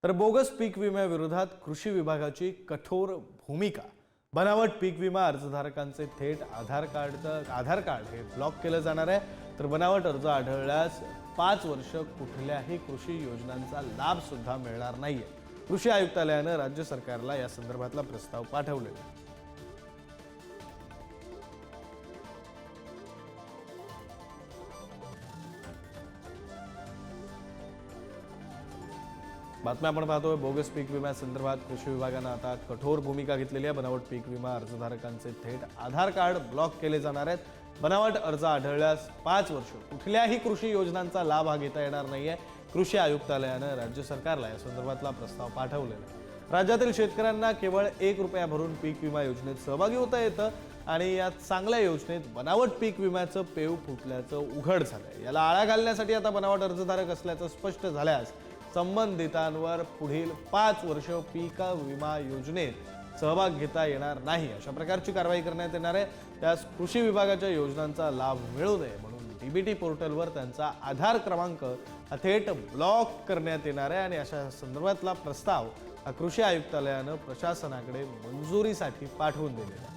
तर बोगस पीक विम्याविरोधात कृषी विभागाची कठोर भूमिका। बनावट पीक विमा अर्जधारकांचे थेट आधार कार्ड हे ब्लॉक केलं जाणार आहे। तर बनावट अर्ज आढळल्यास 5 वर्ष कुठल्याही कृषी योजनांचा लाभ सुद्धा मिळणार नाहीये। कृषी आयुक्तालयाने राज्य सरकारला या संदर्भातला प्रस्ताव पाठवलेला आहे। बातम्या आपण पाहतोय। बोगस पीक विम्यासंदर्भात कृषी विभागाने आता कठोर भूमिका घेतलेली आहे। बनावट पीक विमा अर्जधारकांचे थेट आधार कार्ड ब्लॉक केले जाणार आहेत। बनावट अर्ज आढळल्यास 5 वर्ष कुठल्याही कृषी योजनांचा लाभ घेता येणार नाहीये। कृषी आयुक्तालयाने राज्य सरकारला या संदर्भातला प्रस्ताव पाठवलेला आहे। राज्यातील शेतकऱ्यांना केवळ 1 रुपया भरून पीक विमा योजनेत सहभागी होता येतं आणि या चांगल्या योजनेत बनावट पीक विम्याचं पेव फुटल्याचं उघड झालंय। याला आळा घालण्यासाठी आता बनावट अर्जधारक असल्याचं स्पष्ट झाल्यास संबंधितांवर पुढील 5 वर्ष पीक विमा योजनेत सहभाग घेता येणार नाही अशा प्रकारची कारवाई करण्यात येणार आहे। त्यास कृषी विभागाच्या योजनांचा लाभ मिळू नये म्हणून डीबीटी पोर्टलवर त्यांचा आधार क्रमांक थेट ब्लॉक करण्यात येणार आहे आणि अशा संदर्भातला प्रस्ताव कृषी आयुक्तालयाने प्रशासनाकडे मंजुरीसाठी पाठवून दिलेला आहे।